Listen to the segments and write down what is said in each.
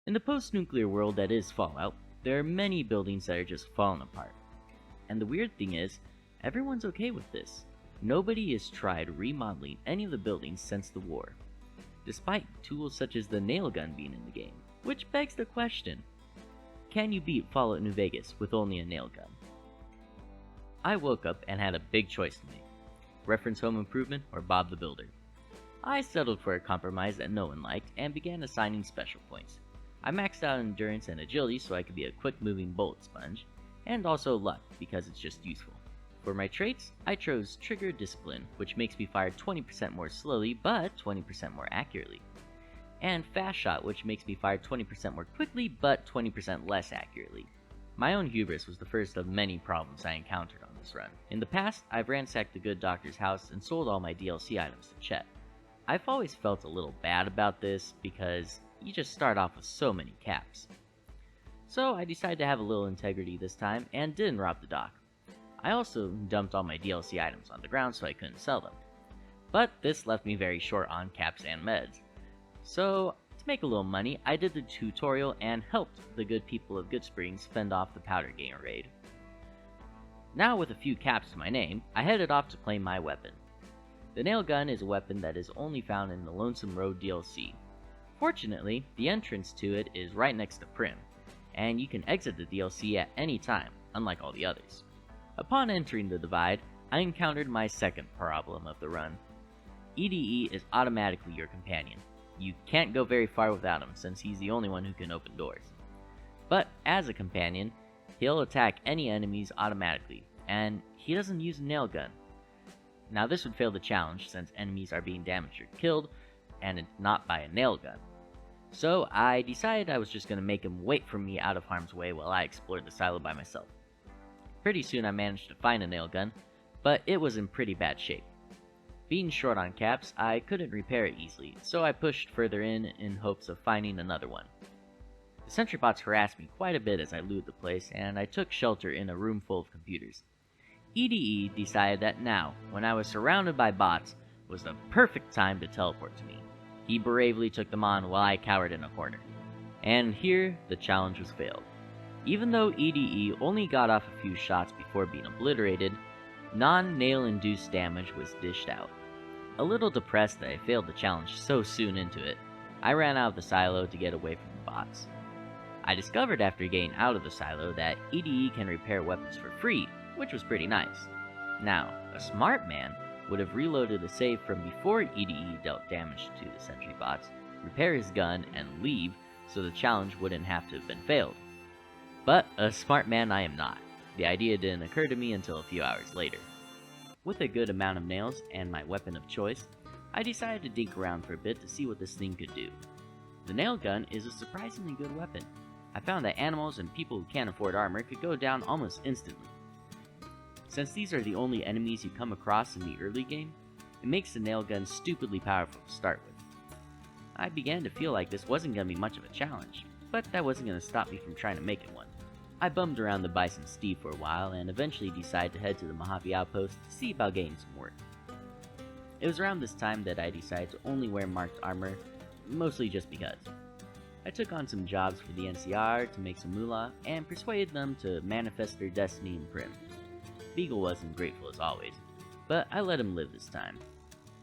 In the post-nuclear world that is Fallout, there are many buildings that are just falling apart. And the weird thing is, everyone's okay with this. Nobody has tried remodeling any of the buildings since the war, despite tools such as the nail gun being in the game. Which begs the question, can you beat Fallout New Vegas with only a nail gun? I woke up and had a big choice to make. Reference Home Improvement or Bob the Builder. I settled for a compromise that no one liked and began assigning special points. I maxed out endurance and agility so I could be a quick-moving bullet sponge, and also luck because it's just useful. For my traits, I chose Trigger Discipline, which makes me fire 20% more slowly but 20% more accurately, and Fast Shot, which makes me fire 20% more quickly but 20% less accurately. My own hubris was the first of many problems I encountered on this run. In the past, I've ransacked the good doctor's house and sold all my DLC items to Chet. I've always felt a little bad about this because you just start off with so many caps. So I decided to have a little integrity this time and didn't rob the doc. I also dumped all my DLC items on the ground so I couldn't sell them. But this left me very short on caps and meds. So to make a little money, I did the tutorial and helped the good people of Goodsprings fend off the Powder Gamer raid. Now with a few caps to my name, I headed off to claim my weapon. The nail gun is a weapon that is only found in the Lonesome Road DLC. Fortunately, the entrance to it is right next to Prim, and you can exit the DLC at any time, unlike all the others. Upon entering the Divide, I encountered my second problem of the run. EDE is automatically your companion. You can't go very far without him since he's the only one who can open doors. But as a companion, he'll attack any enemies automatically, and he doesn't use a nail gun. Now this would fail the challenge since enemies are being damaged or killed, and not by a nail gun. So I decided I was just going to make him wait for me out of harm's way while I explored the silo by myself. Pretty soon I managed to find a nail gun, but it was in pretty bad shape. Being short on caps, I couldn't repair it easily, so I pushed further in hopes of finding another one. The sentry bots harassed me quite a bit as I looted the place, and I took shelter in a room full of computers. EDE decided that now, when I was surrounded by bots, was the perfect time to teleport to me. He bravely took them on while I cowered in a corner. And here, the challenge was failed. Even though EDE only got off a few shots before being obliterated, non-nail induced damage was dished out. A little depressed that I failed the challenge so soon into it, I ran out of the silo to get away from the bots. I discovered after getting out of the silo that EDE can repair weapons for free, which was pretty nice. Now, a smart man would have reloaded a save from before EDE dealt damage to the sentry bots, repair his gun, and leave so the challenge wouldn't have to have been failed. But a smart man I am not. The idea didn't occur to me until a few hours later. With a good amount of nails and my weapon of choice, I decided to dig around for a bit to see what this thing could do. The nail gun is a surprisingly good weapon. I found that animals and people who can't afford armor could go down almost instantly. Since these are the only enemies you come across in the early game, it makes the nail gun stupidly powerful to start with. I began to feel like this wasn't going to be much of a challenge, but that wasn't going to stop me from trying to make it one. I bummed around the Bison Steep for a while and eventually decided to head to the Mojave Outpost to see about getting some work. It was around this time that I decided to only wear marked armor, mostly just because. I took on some jobs for the NCR to make some moolah and persuaded them to manifest their destiny in Prim. Beagle wasn't grateful as always, but I let him live this time.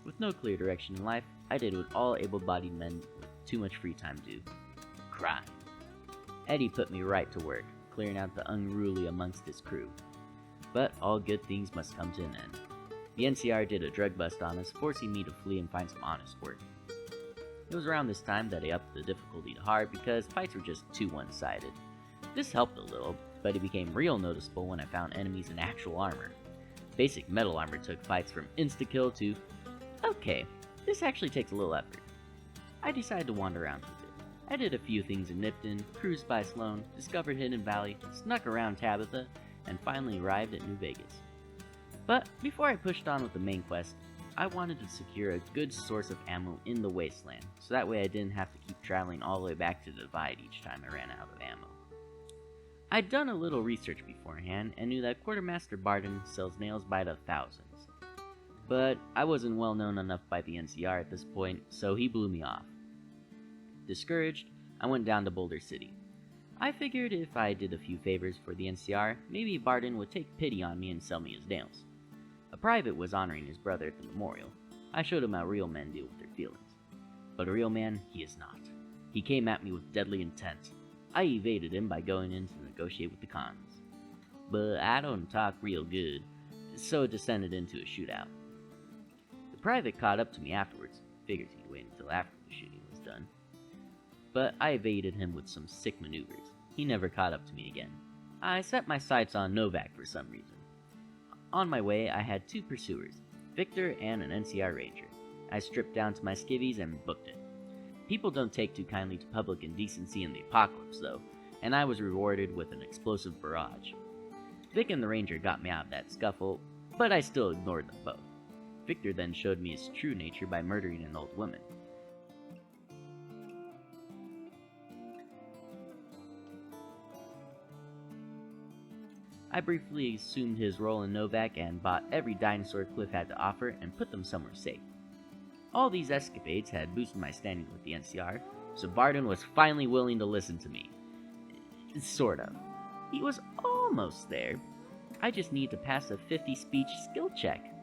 With no clear direction in life, I did what all able-bodied men with too much free time do. Grind. Eddie put me right to work, clearing out the unruly amongst his crew. But all good things must come to an end. The NCR did a drug bust on us, forcing me to flee and find some honest work. It was around this time that I upped the difficulty to hard because fights were just too one-sided. This helped a little, but it became real noticeable when I found enemies in actual armor. Basic metal armor took fights from insta-kill to, okay, this actually takes a little effort. I decided to wander around for a bit. I did a few things in Nipton, cruised by Sloan, discovered Hidden Valley, snuck around Tabitha, and finally arrived at New Vegas. But before I pushed on with the main quest, I wanted to secure a good source of ammo in the wasteland, so that way I didn't have to keep traveling all the way back to the Divide each time I ran out of ammo. I'd done a little research beforehand and knew that Quartermaster Barden sells nails by the thousands. But I wasn't well known enough by the NCR at this point, so he blew me off. Discouraged, I went down to Boulder City. I figured if I did a few favors for the NCR, maybe Barden would take pity on me and sell me his nails. A private was honoring his brother at the memorial. I showed him how real men deal with their feelings. But a real man, he is not. He came at me with deadly intent. I evaded him by going in to negotiate with the cons. But I don't talk real good, so it descended into a shootout. The private caught up to me afterwards. Figured he'd wait until after the shooting was done. But I evaded him with some sick maneuvers. He never caught up to me again. I set my sights on Novak for some reason. On my way, I had two pursuers, Victor and an NCR ranger. I stripped down to my skivvies and booked it. People don't take too kindly to public indecency in the apocalypse, though, and I was rewarded with an explosive barrage. Vic and the ranger got me out of that scuffle, but I still ignored them both. Victor then showed me his true nature by murdering an old woman. I briefly assumed his role in Novak and bought every dinosaur Cliff had to offer and put them somewhere safe. All these escapades had boosted my standing with the NCR, so Barden was finally willing to listen to me. Sort of. He was almost there. I just need to pass a 50 speech skill check.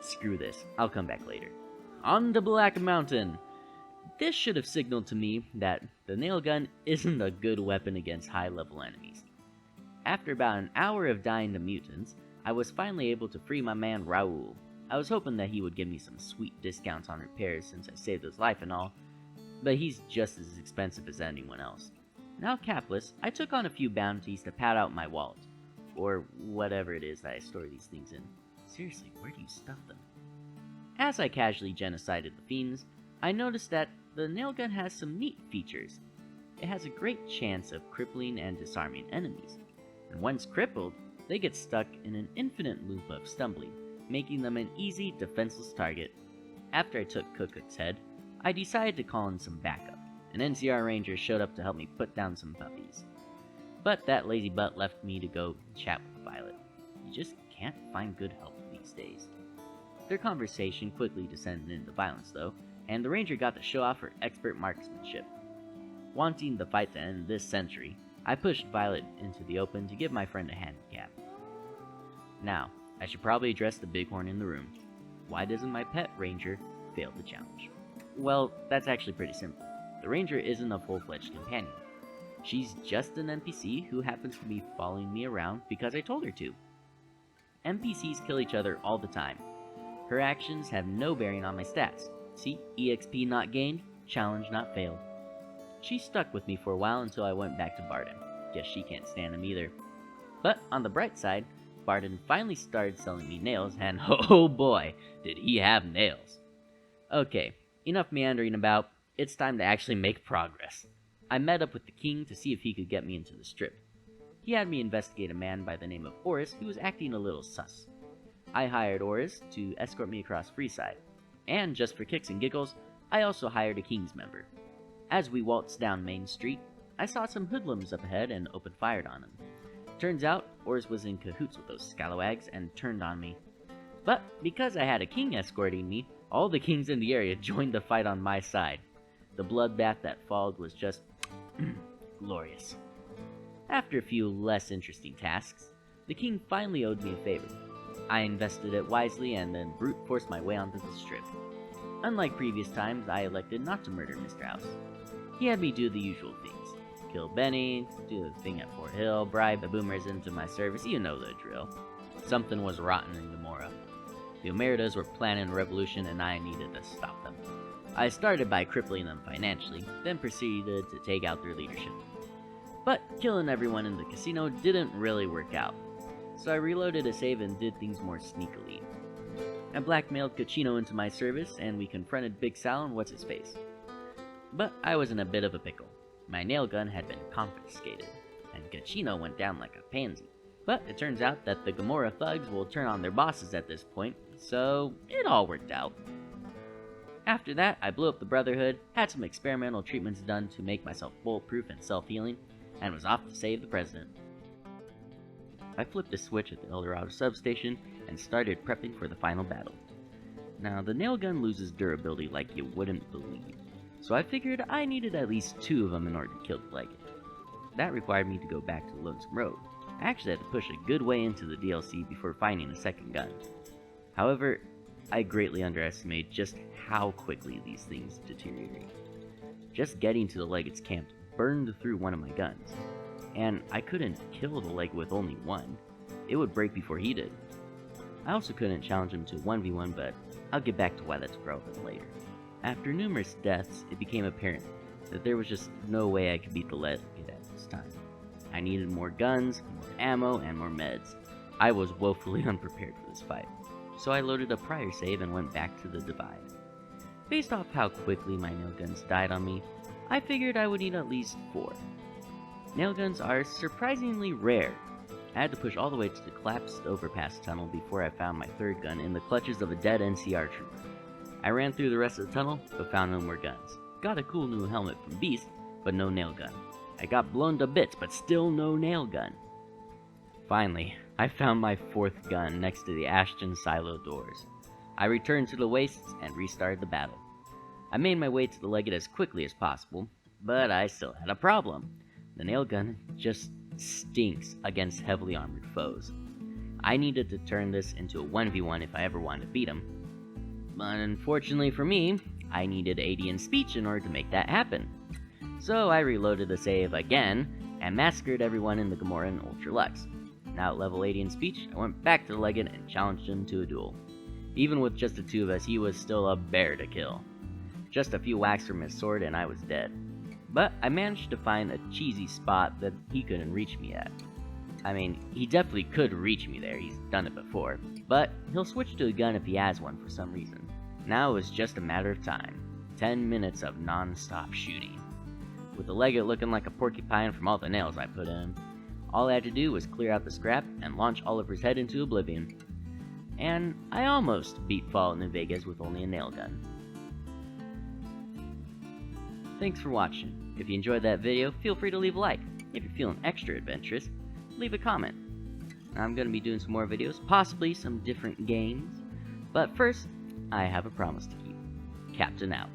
Screw this, I'll come back later. On to Black Mountain! This should have signaled to me that the nail gun isn't a good weapon against high-level enemies. After about an hour of dying to mutants, I was finally able to free my man Raoul. I was hoping that he would give me some sweet discounts on repairs since I saved his life and all, but he's just as expensive as anyone else. Now capless, I took on a few bounties to pad out my wallet, or whatever it is that I store these things in. Seriously, where do you stuff them? As I casually genocided the fiends, I noticed that the nail gun has some neat features. It has a great chance of crippling and disarming enemies, and once crippled, they get stuck in an infinite loop of stumbling, making them an easy, defenseless target. After I took Cook's head, I decided to call in some backup. An NCR ranger showed up to help me put down some puppies. But that lazy butt left me to go chat with Violet. You just can't find good help these days. Their conversation quickly descended into violence, though, and the ranger got to show off her expert marksmanship. Wanting the fight to end this century, I pushed Violet into the open to give my friend a handicap. Now, I should probably address the bighorn in the room. Why doesn't my pet ranger fail the challenge? Well, that's actually pretty simple. The ranger isn't a full-fledged companion. She's just an NPC who happens to be following me around because I told her to. NPCs kill each other all the time. Her actions have no bearing on my stats. See, EXP not gained, challenge not failed. She stuck with me for a while until I went back to Barden. Guess she can't stand him either. But on the bright side, Barden finally started selling me nails, and oh boy, did he have nails. Okay, enough meandering about, it's time to actually make progress. I met up with the king to see if he could get me into the strip. He had me investigate a man by the name of Oris who was acting a little sus. I hired Oris to escort me across Freeside, and just for kicks and giggles, I also hired a King's member. As we waltzed down Main Street, I saw some hoodlums up ahead and opened fire on them. Turns out, Oris was in cahoots with those scalawags and turned on me. But because I had a king escorting me, all the kings in the area joined the fight on my side. The bloodbath that followed was just glorious. After a few less interesting tasks, the king finally owed me a favor. I invested it wisely and then brute forced my way onto the strip. Unlike previous times, I elected not to murder Mr. House. He had me do the usual things. Kill Benny, do the thing at Fort Hill, bribe the boomers into my service, you know the drill. Something was rotten in Gamora. The Omeritas were planning a revolution and I needed to stop them. I started by crippling them financially, then proceeded to take out their leadership. But killing everyone in the casino didn't really work out, so I reloaded a save and did things more sneakily. I blackmailed Cochino into my service, and we confronted Big Sal and What's-His-Face. But I was in a bit of a pickle. My nail gun had been confiscated, and Cochino went down like a pansy. But it turns out that the Gamora thugs will turn on their bosses at this point, so it all worked out. After that, I blew up the Brotherhood, had some experimental treatments done to make myself bulletproof and self-healing, and was off to save the president. I flipped a switch at the El Dorado substation and started prepping for the final battle. Now, the nail gun loses durability like you wouldn't believe. so I figured I needed at least 2 of them in order to kill the Legate. That required me to go back to the Lonesome Road. I actually had to push a good way into the DLC before finding a second gun. However, I greatly underestimated just how quickly these things deteriorate. Just getting to the Legate's camp burned through one of my guns, and I couldn't kill the Legate with only one. It would break before he did. I also couldn't challenge him to 1v1, but I'll get back to why that's relevant later. After numerous deaths, it became apparent that there was just no way I could beat the Legate at this time. I needed more guns, more ammo, and more meds. I was woefully unprepared for this fight, so I loaded a prior save and went back to the Divide. Based off how quickly my nail guns died on me, I figured I would need at least 4. Nail guns are surprisingly rare. I had to push all the way to the collapsed overpass tunnel before I found my 3rd gun in the clutches of a dead NCR trooper. I ran through the rest of the tunnel, but found no more guns. Got a cool new helmet from Beast, but no nail gun. I got blown to bits, but still no nail gun. Finally, I found my 4th gun next to the Ashton silo doors. I returned to the wastes and restarted the battle. I made my way to the Legate as quickly as possible, but I still had a problem. The nail gun just stinks against heavily armored foes. I needed to turn this into a 1v1 if I ever wanted to beat him. But unfortunately for me, I needed 80 in speech in order to make that happen. So I reloaded the save again, and massacred everyone in the Gamorrean Ultra Lux. Now at level 80 in speech, I went back to the Legate and challenged him to a duel. Even with just the 2 of us, he was still a bear to kill. Just a few whacks from his sword and I was dead. But I managed to find a cheesy spot that he couldn't reach me at. I mean, he definitely could reach me there, he's done it before, but he'll switch to a gun if he has one for some reason. Now it was just a matter of time. 10 minutes of non-stop shooting. With the Legate looking like a porcupine from all the nails I put in him, all I had to do was clear out the scrap and launch Oliver's head into oblivion. And I almost beat Fallout New Vegas with only a nail gun. Thanks for watching. If you enjoyed that video, feel free to leave a like. If you're feeling extra adventurous, leave a comment. I'm going to be doing some more videos, possibly some different games. But first, I have a promise to keep. Captain out.